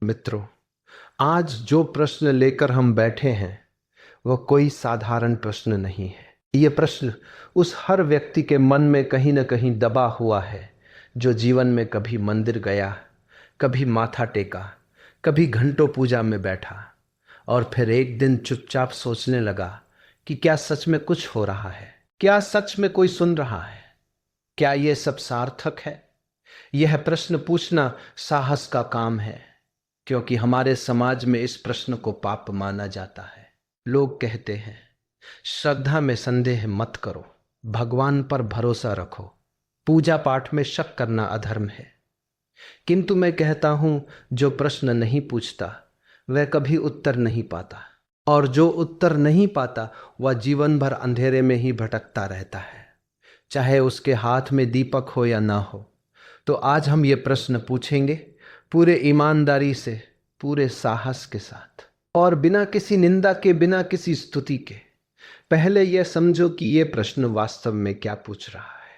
मित्रों, आज जो प्रश्न लेकर हम बैठे हैं वह कोई साधारण प्रश्न नहीं है। यह प्रश्न उस हर व्यक्ति के मन में कहीं न कहीं दबा हुआ है जो जीवन में कभी मंदिर गया, कभी माथा टेका, कभी घंटों पूजा में बैठा और फिर एक दिन चुपचाप सोचने लगा कि क्या सच में कुछ हो रहा है? क्या सच में कोई सुन रहा है? क्या यह सब सार्थक है? यह प्रश्न पूछना साहस का काम है, क्योंकि हमारे समाज में इस प्रश्न को पाप माना जाता है। लोग कहते हैं, श्रद्धा में संदेह मत करो, भगवान पर भरोसा रखो, पूजा पाठ में शक करना अधर्म है। किंतु मैं कहता हूं, जो प्रश्न नहीं पूछता वह कभी उत्तर नहीं पाता, और जो उत्तर नहीं पाता वह जीवन भर अंधेरे में ही भटकता रहता है, चाहे उसके हाथ में दीपक हो या ना हो। तो आज हम ये प्रश्न पूछेंगे पूरे ईमानदारी से, पूरे साहस के साथ, और बिना किसी निंदा के, बिना किसी स्तुति के। पहले यह समझो कि यह प्रश्न वास्तव में क्या पूछ रहा है।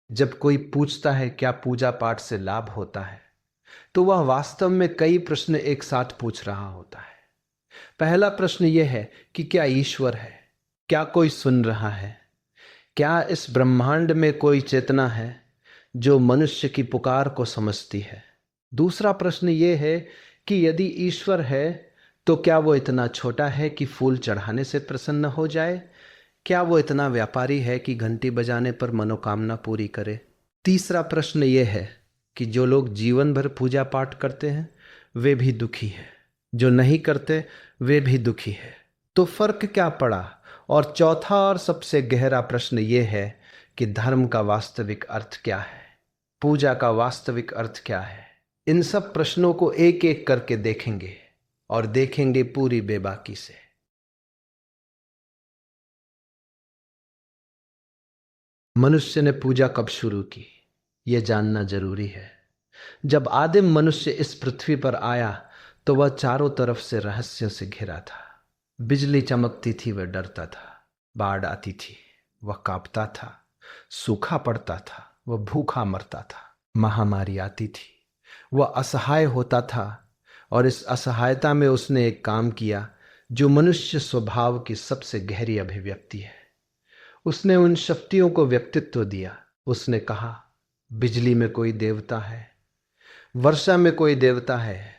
जब कोई पूछता है क्या पूजा पाठ से लाभ होता है, तो वह वास्तव में कई प्रश्न एक साथ पूछ रहा होता है। पहला प्रश्न यह है कि क्या ईश्वर है? क्या कोई सुन रहा है? क्या इस ब्रह्मांड में कोई चेतना है जो मनुष्य की पुकार को समझती है? दूसरा प्रश्न यह है कि यदि ईश्वर है तो क्या वो इतना छोटा है कि फूल चढ़ाने से प्रसन्न हो जाए? क्या वो इतना व्यापारी है कि घंटी बजाने पर मनोकामना पूरी करे? तीसरा प्रश्न यह है कि जो लोग जीवन भर पूजा पाठ करते हैं वे भी दुखी हैं, जो नहीं करते वे भी दुखी है। तो फर्क क्या पड़ा? और चौथा और सबसे गहरा प्रश्न यह है कि धर्म का वास्तविक अर्थ क्या है? पूजा का वास्तविक अर्थ क्या है? इन सब प्रश्नों को एक एक करके देखेंगे, और देखेंगे पूरी बेबाकी से। मनुष्य ने पूजा कब शुरू की, यह जानना जरूरी है। जब आदिम मनुष्य इस पृथ्वी पर आया तो वह चारों तरफ से रहस्यों से घिरा था। बिजली चमकती थी, वह डरता था। बाढ़ आती थी, वह कांपता था। सूखा पड़ता था, वह भूखा मरता था। महामारी आती थी, वह असहाय होता था। और इस असहायता में उसने एक काम किया जो मनुष्य स्वभाव की सबसे गहरी अभिव्यक्ति है। उसने उन शक्तियों को व्यक्तित्व दिया। उसने कहा, बिजली में कोई देवता है, वर्षा में कोई देवता है,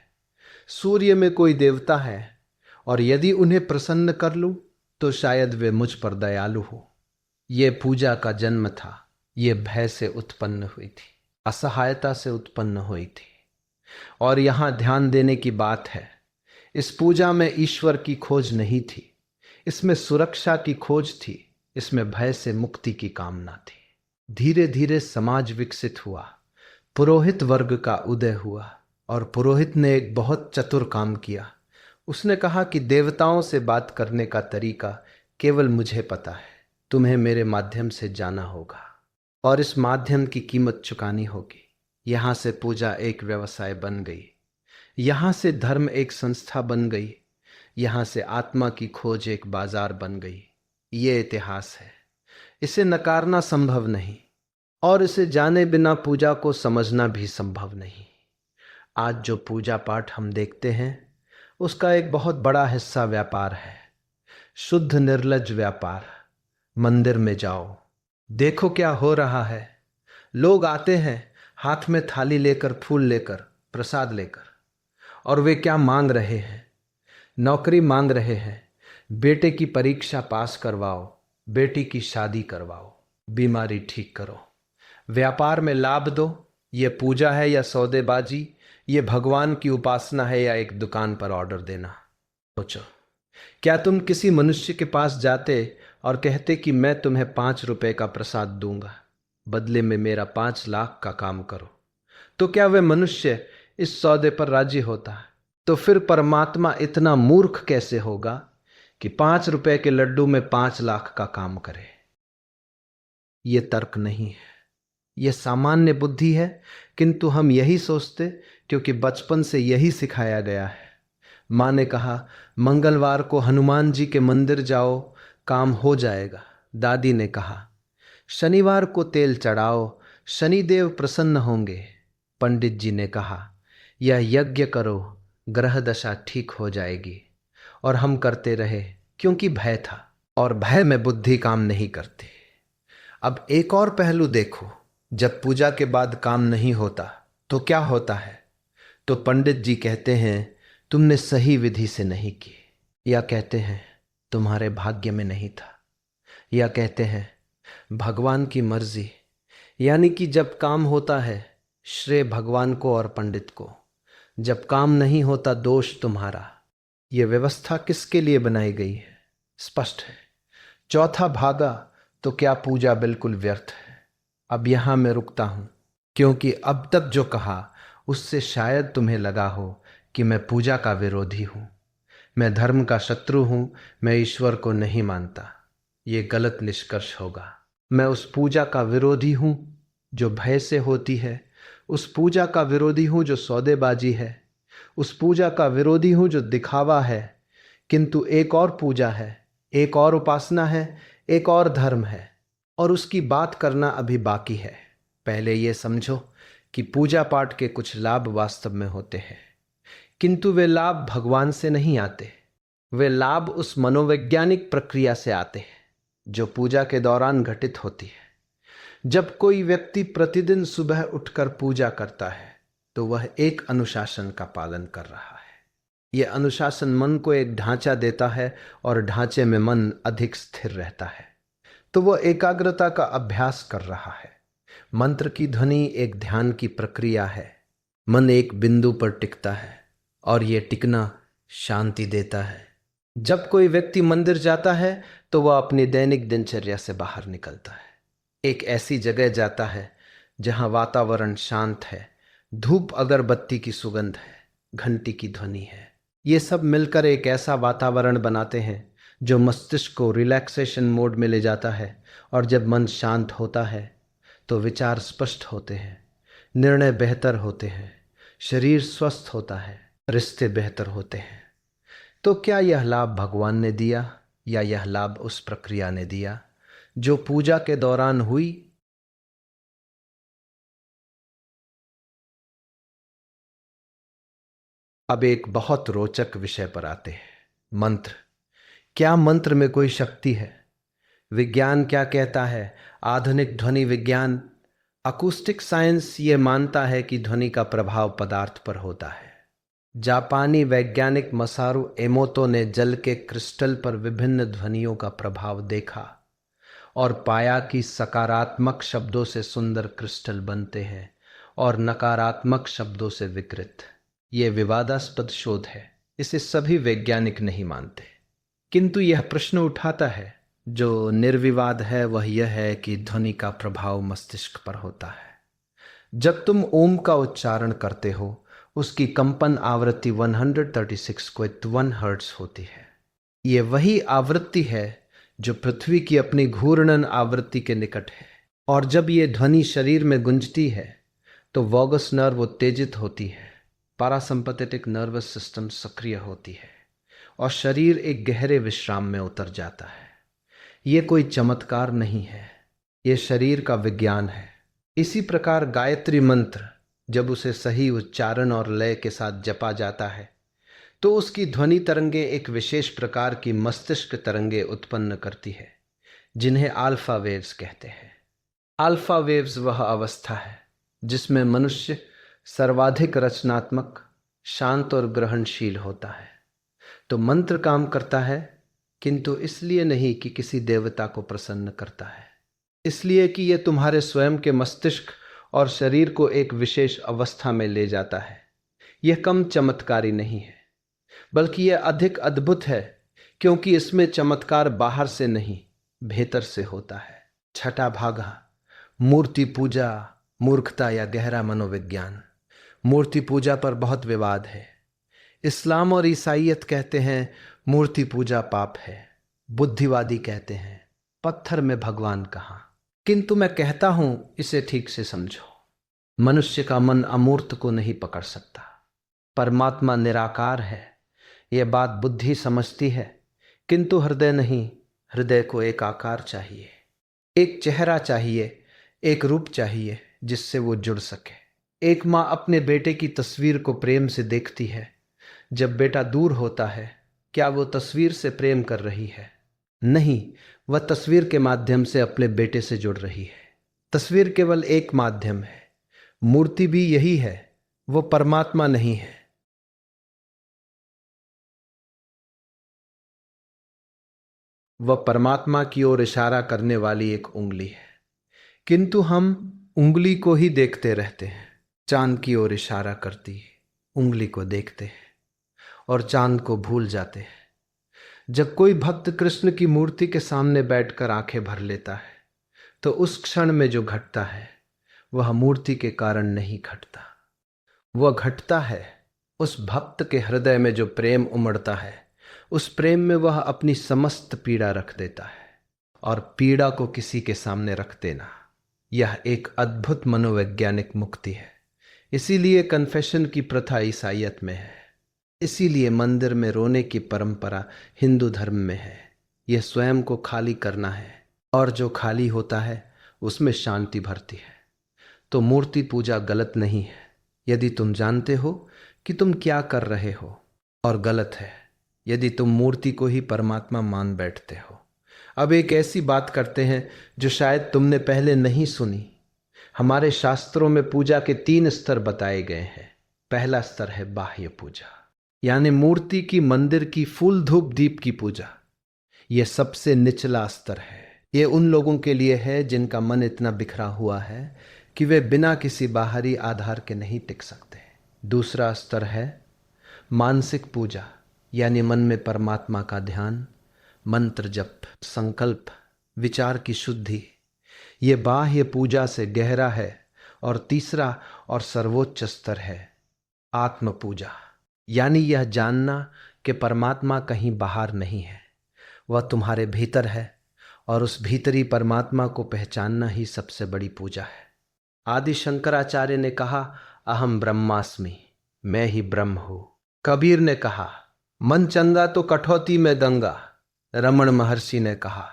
सूर्य में कोई देवता है, और यदि उन्हें प्रसन्न कर लूं तो शायद वे मुझ पर दयालु हो। यह पूजा का जन्म था। यह भय से उत्पन्न हुई थी, असहायता से उत्पन्न हुई थी। और यहां ध्यान देने की बात है, इस पूजा में ईश्वर की खोज नहीं थी, इसमें सुरक्षा की खोज थी, इसमें भय से मुक्ति की कामना थी। धीरे धीरे समाज विकसित हुआ, पुरोहित वर्ग का उदय हुआ, और पुरोहित ने एक बहुत चतुर काम किया। उसने कहा कि देवताओं से बात करने का तरीका केवल मुझे पता है, तुम्हें मेरे माध्यम से जाना होगा, और इस माध्यम की कीमत चुकानी होगी। यहां से पूजा एक व्यवसाय बन गई, यहां से धर्म एक संस्था बन गई, यहां से आत्मा की खोज एक बाजार बन गई। ये इतिहास है, इसे नकारना संभव नहीं, और इसे जाने बिना पूजा को समझना भी संभव नहीं। आज जो पूजा पाठ हम देखते हैं उसका एक बहुत बड़ा हिस्सा व्यापार है, शुद्ध निर्लज्ज व्यापार। मंदिर में जाओ, देखो क्या हो रहा है। लोग आते हैं हाथ में थाली लेकर, फूल लेकर, प्रसाद लेकर, और वे क्या मांग रहे हैं? नौकरी मांग रहे हैं, बेटे की परीक्षा पास करवाओ, बेटी की शादी करवाओ, बीमारी ठीक करो। व्यापार में लाभ दो। ये पूजा है या सौदेबाजी? ये भगवान की उपासना है या एक दुकान पर ऑर्डर देना? सोचो, क्या तुम किसी मनुष्य के पास जाते और कहते कि मैं तुम्हें 5 रुपए का प्रसाद दूंगा, बदले में मेरा 5 लाख का काम करो? तो क्या वह मनुष्य इस सौदे पर राजी होता? तो फिर परमात्मा इतना मूर्ख कैसे होगा कि 5 रुपए के लड्डू में 5 लाख का काम करे? यह तर्क नहीं है, यह सामान्य बुद्धि है, किंतु हम यही सोचते क्योंकि बचपन से यही सिखाया गया है। माँ ने कहा, मंगलवार को हनुमान जी के मंदिर जाओ, काम हो जाएगा। दादी ने कहा, शनिवार को तेल चढ़ाओ, शनिदेव प्रसन्न होंगे। पंडित जी ने कहा, यह यज्ञ करो, ग्रह दशा ठीक हो जाएगी, और हम करते रहे क्योंकि भय था, और भय में बुद्धि काम नहीं करती। अब एक और पहलू देखो, जब पूजा के बाद काम नहीं होता तो क्या होता है? तो पंडित जी कहते हैं तुमने सही विधि से नहीं की, या कहते हैं तुम्हारे भाग्य में नहीं था, या कहते हैं भगवान की मर्जी। यानी कि जब काम होता है श्रेय भगवान को और पंडित को, जब काम नहीं होता दोष तुम्हारा। यह व्यवस्था किसके लिए बनाई गई है? स्पष्ट है। चौथा भागा तो क्या पूजा बिल्कुल व्यर्थ है? अब यहां मैं रुकता हूं, क्योंकि अब तक जो कहा उससे शायद तुम्हें लगा हो कि मैं पूजा का विरोधी हूं, मैं धर्म का शत्रु हूं, मैं ईश्वर को नहीं मानता। ये गलत निष्कर्ष होगा। मैं उस पूजा का विरोधी हूं जो भय से होती है, उस पूजा का विरोधी हूं जो सौदेबाजी है, उस पूजा का विरोधी हूं जो दिखावा है। किंतु एक और पूजा है, एक और उपासना है, एक और धर्म है, और उसकी बात करना अभी बाकी है। पहले ये समझो कि पूजा पाठ के कुछ लाभ वास्तव में होते हैं, किंतु वे लाभ भगवान से नहीं आते। वे लाभ उस मनोवैज्ञानिक प्रक्रिया से आते हैं जो पूजा के दौरान घटित होती है। जब कोई व्यक्ति प्रतिदिन सुबह उठकर पूजा करता है तो वह एक अनुशासन का पालन कर रहा है। यह अनुशासन मन को एक ढांचा देता है और ढांचे में मन अधिक स्थिर रहता है, तो वह एकाग्रता का अभ्यास कर रहा है। मंत्र की ध्वनि एक ध्यान की प्रक्रिया है। मन एक बिंदु पर टिकता है और यह टिकना शांति देता है। जब कोई व्यक्ति मंदिर जाता है तो वह अपनी दैनिक दिनचर्या से बाहर निकलता है, एक ऐसी जगह जाता है जहां वातावरण शांत है, धूप अगरबत्ती की सुगंध है, घंटी की ध्वनि है। ये सब मिलकर एक ऐसा वातावरण बनाते हैं जो मस्तिष्क को रिलैक्सेशन मोड में ले जाता है, और जब मन शांत होता है तो विचार स्पष्ट होते हैं, निर्णय बेहतर होते हैं, शरीर स्वस्थ होता है, रिश्ते बेहतर होते हैं। तो क्या यह लाभ भगवान ने दिया या यह लाभ उस प्रक्रिया ने दिया जो पूजा के दौरान हुई? अब एक बहुत रोचक विषय पर आते हैं, मंत्र। क्या मंत्र में कोई शक्ति है? विज्ञान क्या कहता है? आधुनिक ध्वनि विज्ञान, अकूस्टिक साइंस, ये मानता है कि ध्वनि का प्रभाव पदार्थ पर होता है। जापानी वैज्ञानिक मसारू एमोतो ने जल के क्रिस्टल पर विभिन्न ध्वनियों का प्रभाव देखा और पाया कि सकारात्मक शब्दों से सुंदर क्रिस्टल बनते हैं और नकारात्मक शब्दों से विकृत। ये विवादास्पद शोध है, इसे सभी वैज्ञानिक नहीं मानते। किंतु यह प्रश्न उठाता है, जो निर्विवाद है वह यह है कि ध्वनि का प्रभाव मस्तिष्क पर होता है। जब तुम ओम का उच्चारण करते हो, उसकी कंपन आवृत्ति 136.1 हर्ट्ज होती है। ये वही आवृत्ति है जो पृथ्वी की अपनी घूर्णन आवृत्ति के निकट है, और जब ये ध्वनि शरीर में गूंजती है तो वॉगस नर्व उत्तेजित होती है, पैरासिम्पैथेटिक नर्वस सिस्टम सक्रिय होती है और शरीर एक गहरे विश्राम में उतर जाता है। ये कोई चमत्कार नहीं है, ये शरीर का विज्ञान है। इसी प्रकार गायत्री मंत्र जब उसे सही उच्चारण और लय के साथ जपा जाता है तो उसकी ध्वनि तरंगे एक विशेष प्रकार की मस्तिष्क तरंगे उत्पन्न करती है, जिन्हें अल्फा वेव्स कहते हैं। अल्फा वेव्स वह अवस्था है जिसमें मनुष्य सर्वाधिक रचनात्मक, शांत और ग्रहणशील होता है। तो मंत्र काम करता है, किंतु इसलिए नहीं कि किसी देवता को प्रसन्न करता है, इसलिए कि यह तुम्हारे स्वयं के मस्तिष्क और शरीर को एक विशेष अवस्था में ले जाता है। यह कम चमत्कारी नहीं है, बल्कि यह अधिक अद्भुत है, क्योंकि इसमें चमत्कार बाहर से नहीं, भीतर से होता है। छठा भागा, मूर्ति पूजा, मूर्खता या गहरा मनोविज्ञान। मूर्ति पूजा पर बहुत विवाद है। इस्लाम और ईसाईयत कहते हैं मूर्ति पूजा पाप है। बुद्धिवादी कहते हैं पत्थर में भगवान कहाँ। किंतु मैं कहता हूं इसे ठीक से समझो। मनुष्य का मन अमूर्त को नहीं पकड़ सकता। परमात्मा निराकार है, यह बात बुद्धि समझती है, किंतु हृदय नहीं। हृदय को एक आकार चाहिए, एक चेहरा चाहिए, एक रूप चाहिए जिससे वो जुड़ सके। एक माँ अपने बेटे की तस्वीर को प्रेम से देखती है, जब बेटा दूर होता है, क्या वो तस्वीर से प्रेम कर रही है? नहीं, वह तस्वीर के माध्यम से अपने बेटे से जुड़ रही है। तस्वीर केवल एक माध्यम है, मूर्ति भी यही है, वो परमात्मा नहीं है। वह परमात्मा की ओर इशारा करने वाली एक उंगली है, किंतु हम उंगली को ही देखते रहते हैं। चांद की ओर इशारा करती उंगली को देखते हैं और चांद को भूल जाते हैं। जब कोई भक्त कृष्ण की मूर्ति के सामने बैठकर आंखें भर लेता है, तो उस क्षण में जो घटता है वह मूर्ति के कारण नहीं घटता। वह घटता है उस भक्त के हृदय में जो प्रेम उमड़ता है। उस प्रेम में वह अपनी समस्त पीड़ा रख देता है, और पीड़ा को किसी के सामने रख देना, यह एक अद्भुत मनोवैज्ञानिक मुक्ति है। इसीलिए कन्फेशन की प्रथा ईसाइयत में है, इसीलिए मंदिर में रोने की परंपरा हिंदू धर्म में है। यह स्वयं को खाली करना है, और जो खाली होता है उसमें शांति भरती है। तो मूर्ति पूजा गलत नहीं है, यदि तुम जानते हो कि तुम क्या कर रहे हो, और गलत है यदि तुम मूर्ति को ही परमात्मा मान बैठते हो। अब एक ऐसी बात करते हैं जो शायद तुमने पहले नहीं सुनी। हमारे शास्त्रों में पूजा के 3 स्तर बताए गए हैं। पहला स्तर है बाह्य पूजा, यानी मूर्ति की, मंदिर की, फूल धूप दीप की पूजा। यह सबसे निचला स्तर है। यह उन लोगों के लिए है जिनका मन इतना बिखरा हुआ है कि वे बिना किसी बाहरी आधार के नहीं टिक सकते। दूसरा स्तर है मानसिक पूजा, यानी मन में परमात्मा का ध्यान, मंत्र जप, संकल्प, विचार की शुद्धि। ये बाह्य पूजा से गहरा है। और तीसरा और सर्वोच्च स्तर है आत्म पूजा, यानी यह जानना कि परमात्मा कहीं बाहर नहीं है, वह तुम्हारे भीतर है, और उस भीतरी परमात्मा को पहचानना ही सबसे बड़ी पूजा है। आदि शंकराचार्य ने कहा, अहम ब्रह्मास्मि, मैं ही ब्रह्म हूं। कबीर ने कहा, मन चंगा तो कठौती में दंगा। रमण महर्षि ने कहा,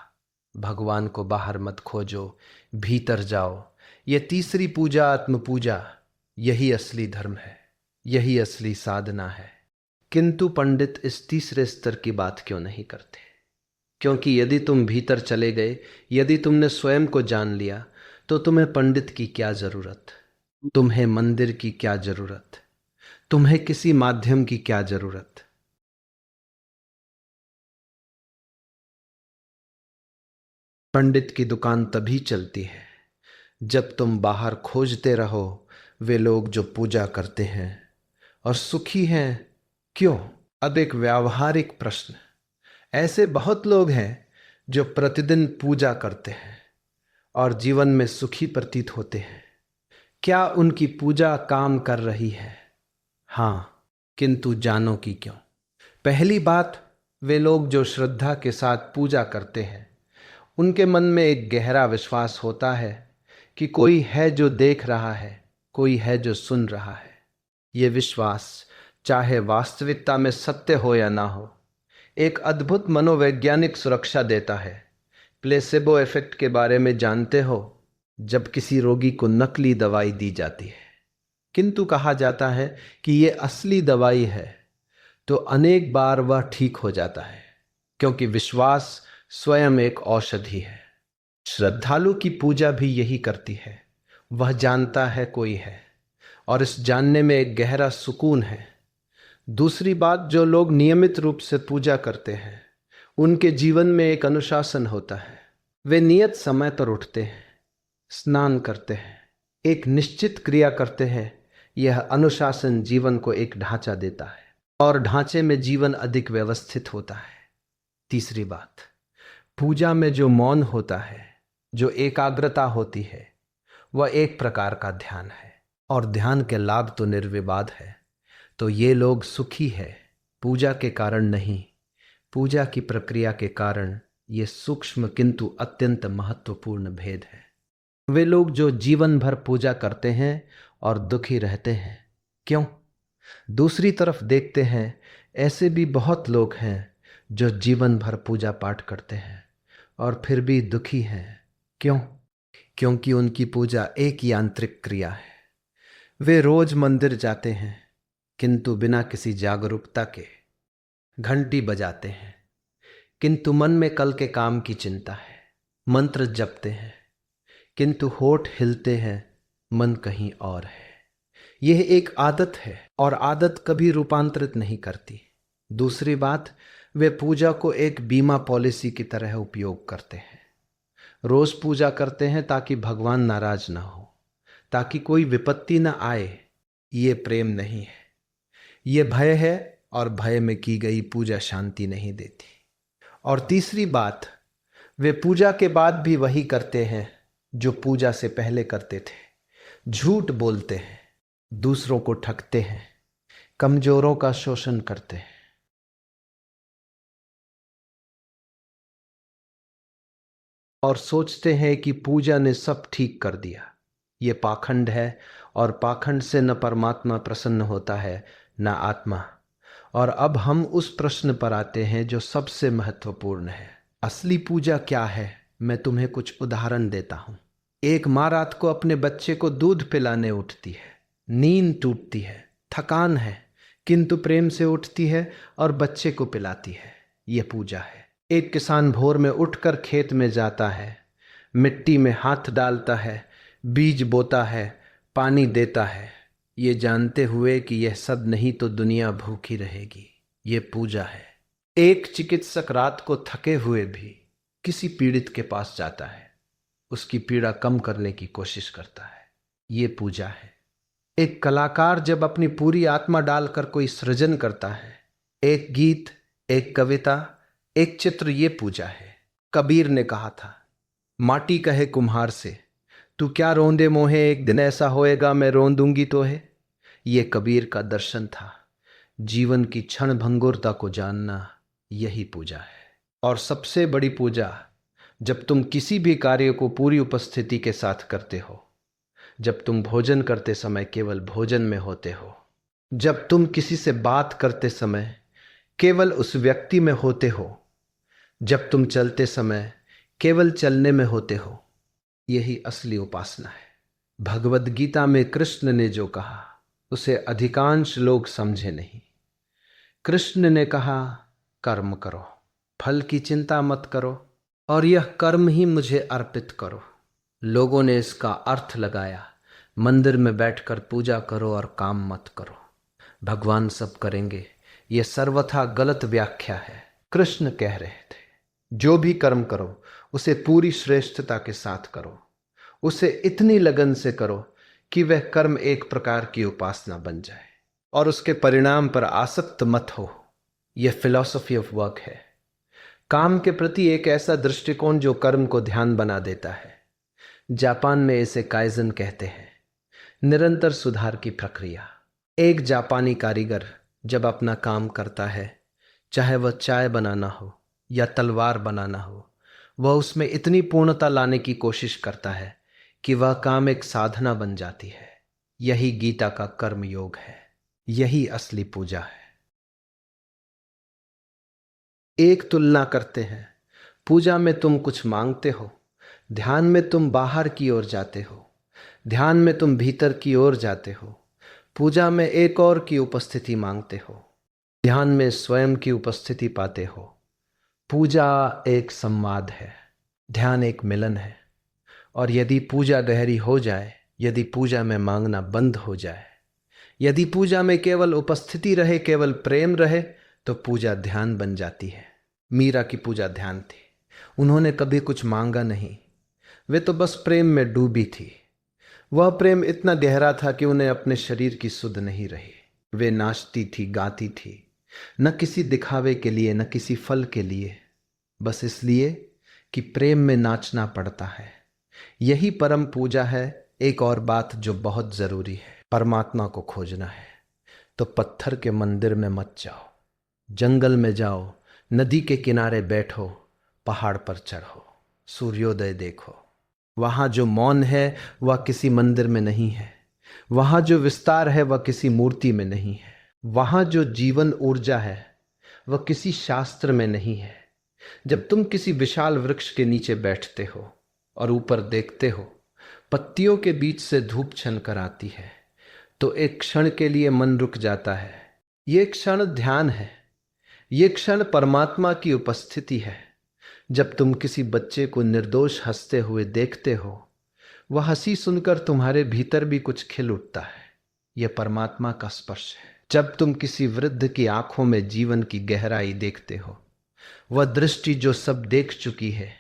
भगवान को बाहर मत खोजो, भीतर जाओ। ये तीसरी पूजा, आत्म पूजा, यही असली धर्म है, यही असली साधना है। किंतु पंडित इस तीसरे स्तर की बात क्यों नहीं करते? क्योंकि यदि तुम भीतर चले गए, यदि तुमने स्वयं को जान लिया, तो तुम्हें पंडित की क्या जरूरत, तुम्हें मंदिर की क्या जरूरत, तुम्हें किसी माध्यम की क्या जरूरत। पंडित की दुकान तभी चलती है जब तुम बाहर खोजते रहो वे लोग जो पूजा करते हैं और सुखी हैं क्यों। अब एक व्यावहारिक प्रश्न, ऐसे बहुत लोग हैं जो प्रतिदिन पूजा करते हैं और जीवन में सुखी प्रतीत होते हैं। क्या उनकी पूजा काम कर रही है? हाँ, किंतु जानो कि क्यों। पहली बात, वे लोग जो श्रद्धा के साथ पूजा करते हैं उनके मन में एक गहरा विश्वास होता है कि कोई है जो देख रहा है, कोई है जो सुन रहा है। ये विश्वास, चाहे वास्तविकता में सत्य हो या ना हो, एक अद्भुत मनोवैज्ञानिक सुरक्षा देता है। प्लेसेबो इफेक्ट के बारे में जानते हो? जब किसी रोगी को नकली दवाई दी जाती है किंतु कहा जाता है कि ये असली दवाई है, तो अनेक बार वह ठीक हो जाता है, क्योंकि विश्वास स्वयं एक औषधि है। श्रद्धालु की पूजा भी यही करती है। वह जानता है कोई है, और इस जानने में एक गहरा सुकून है। दूसरी बात, जो लोग नियमित रूप से पूजा करते हैं उनके जीवन में एक अनुशासन होता है। वे नियत समय पर उठते हैं, स्नान करते हैं, एक निश्चित क्रिया करते हैं। यह अनुशासन जीवन को एक ढांचा देता है, और ढांचे में जीवन अधिक व्यवस्थित होता है। तीसरी बात, पूजा में जो मौन होता है, जो एकाग्रता होती है, वह एक प्रकार का ध्यान है, और ध्यान के लाभ तो निर्विवाद है। तो ये लोग सुखी है, पूजा के कारण नहीं, पूजा की प्रक्रिया के कारण। ये सूक्ष्म किंतु अत्यंत महत्वपूर्ण भेद है। वे लोग जो जीवन भर पूजा करते हैं और दुखी रहते हैं, क्यों? दूसरी तरफ देखते हैं, ऐसे भी बहुत लोग हैं जो जीवन भर पूजा पाठ करते हैं और फिर भी दुखी हैं, क्यों? क्योंकि उनकी पूजा एक यांत्रिक क्रिया है। वे रोज मंदिर जाते हैं, किंतु बिना किसी जागरूकता के। घंटी बजाते हैं किंतु मन में कल के काम की चिंता है। मंत्र जपते हैं किंतु होठ हिलते हैं, मन कहीं और है। यह एक आदत है और आदत कभी रूपांतरित नहीं करती। दूसरी बात, वे पूजा को एक बीमा पॉलिसी की तरह उपयोग करते हैं। रोज पूजा करते हैं ताकि भगवान नाराज ना हो, ताकि कोई विपत्ति ना आए। ये प्रेम नहीं है, ये भय है, और भय में की गई पूजा शांति नहीं देती। और तीसरी बात, वे पूजा के बाद भी वही करते हैं जो पूजा से पहले करते थे। झूठ बोलते हैं, दूसरों को ठगते हैं, कमजोरों का शोषण करते हैं। और सोचते हैं कि पूजा ने सब ठीक कर दिया। ये पाखंड है, और पाखंड से न परमात्मा प्रसन्न होता है न आत्मा। और अब हम उस प्रश्न पर आते हैं जो सबसे महत्वपूर्ण है, असली पूजा क्या है। मैं तुम्हें कुछ उदाहरण देता हूं। एक माँ रात को अपने बच्चे को दूध पिलाने उठती है, नींद टूटती है, थकान है, किंतु प्रेम से उठती है और बच्चे को पिलाती है। यह पूजा है। एक किसान भोर में उठकर खेत में जाता है, मिट्टी में हाथ डालता है, बीज बोता है, पानी देता है, ये जानते हुए कि यह सब नहीं तो दुनिया भूखी रहेगी। ये पूजा है। एक चिकित्सक रात को थके हुए भी किसी पीड़ित के पास जाता है, उसकी पीड़ा कम करने की कोशिश करता है। ये पूजा है। एक कलाकार जब अपनी पूरी आत्मा डालकर कोई सृजन करता है, एक गीत, एक कविता, एक चित्र, ये पूजा है। कबीर ने कहा था, माटी कहे कुम्हार से, तू क्या रोंदे मोहे, एक दिन ऐसा होएगा मैं रोन दूंगी तो है। ये कबीर का दर्शन था। जीवन की क्षण भंगुरता को जानना, यही पूजा है। और सबसे बड़ी पूजा, जब तुम किसी भी कार्य को पूरी उपस्थिति के साथ करते हो, जब तुम भोजन करते समय केवल भोजन में होते हो, जब तुम किसी से बात करते समय केवल उस व्यक्ति में होते हो, जब तुम चलते समय केवल चलने में होते हो, यही असली उपासना है। भगवद गीता में कृष्ण ने जो कहा उसे अधिकांश लोग समझे नहीं। कृष्ण ने कहा, कर्म करो, फल की चिंता मत करो, और यह कर्म ही मुझे अर्पित करो। लोगों ने इसका अर्थ लगाया, मंदिर में बैठकर पूजा करो और काम मत करो, भगवान सब करेंगे। यह सर्वथा गलत व्याख्या है। कृष्ण कह रहे थे, जो भी कर्म करो उसे पूरी श्रेष्ठता के साथ करो, उसे इतनी लगन से करो कि वह कर्म एक प्रकार की उपासना बन जाए, और उसके परिणाम पर आसक्त मत हो। यह फिलॉसफी ऑफ वर्क है। काम के प्रति एक ऐसा दृष्टिकोण जो कर्म को ध्यान बना देता है। जापान में इसे काइजन कहते हैं, निरंतर सुधार की प्रक्रिया। एक जापानी कारीगर जब अपना काम करता है, चाहे वह चाय बनाना हो या तलवार बनाना हो, वह उसमें इतनी पूर्णता लाने की कोशिश करता है कि वह काम एक साधना बन जाती है। यही गीता का कर्म योग है, यही असली पूजा है। एक तुलना करते हैं, पूजा में तुम कुछ मांगते हो, ध्यान में तुम बाहर की ओर जाते हो, ध्यान में तुम भीतर की ओर जाते हो, पूजा में एक और की उपस्थिति मांगते हो, ध्यान में स्वयं की उपस्थिति पाते हो। पूजा एक संवाद है, ध्यान एक मिलन है। और यदि पूजा गहरी हो जाए, यदि पूजा में मांगना बंद हो जाए, यदि पूजा में केवल उपस्थिति रहे, केवल प्रेम रहे, तो पूजा ध्यान बन जाती है। मीरा की पूजा ध्यान थी। उन्होंने कभी कुछ मांगा नहीं, वे तो बस प्रेम में डूबी थी। वह प्रेम इतना गहरा था कि उन्हें अपने शरीर की सुध नहीं रही। वे नाचती थी, गाती थी, न किसी दिखावे के लिए, न किसी फल के लिए, बस इसलिए कि प्रेम में नाचना पड़ता है। यही परम पूजा है। एक और बात जो बहुत जरूरी है, परमात्मा को खोजना है तो पत्थर के मंदिर में मत जाओ, जंगल में जाओ, नदी के किनारे बैठो, पहाड़ पर चढ़ो, सूर्योदय देखो। वहां जो मौन है वह किसी मंदिर में नहीं है, वहां जो विस्तार है वह किसी मूर्ति में नहीं है, वहां जो जीवन ऊर्जा है वह किसी शास्त्र में नहीं है। जब तुम किसी विशाल वृक्ष के नीचे बैठते हो और ऊपर देखते हो, पत्तियों के बीच से धूप छन कर आती है, तो एक क्षण के लिए मन रुक जाता है। ये क्षण ध्यान है, ये क्षण परमात्मा की उपस्थिति है। जब तुम किसी बच्चे को निर्दोष हंसते हुए देखते हो, वह हंसी सुनकर तुम्हारे भीतर भी कुछ खिल उठता है। यह परमात्मा का स्पर्श है। जब तुम किसी वृद्ध की आंखों में जीवन की गहराई देखते हो, वह दृष्टि जो सब देख चुकी है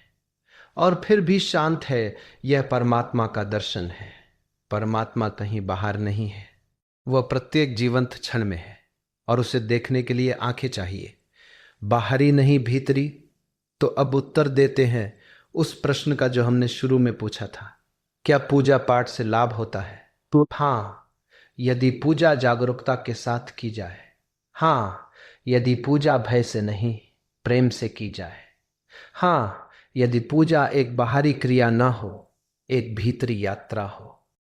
और फिर भी शांत है, यह परमात्मा का दर्शन है। परमात्मा कहीं बाहर नहीं है, वह प्रत्येक जीवंत क्षण में है और उसे देखने के लिए आंखें चाहिए, बाहरी नहीं भीतरी। तो अब उत्तर देते हैं उस प्रश्न का जो हमने शुरू में पूछा था, क्या पूजा पाठ से लाभ होता है? तो हाँ, यदि पूजा जागरूकता के साथ की जाए। हाँ, यदि पूजा भय से नहीं, प्रेम से की जाए। हाँ, यदि पूजा एक बाहरी क्रिया न हो, एक भीतरी यात्रा हो।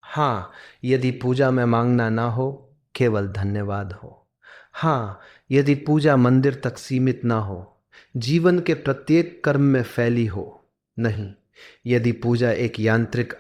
हाँ, यदि पूजा में मांगना ना हो, केवल धन्यवाद हो। हाँ, यदि पूजा मंदिर तक सीमित ना हो, जीवन के प्रत्येक कर्म में फैली हो। नहीं, यदि पूजा एक यांत्रिक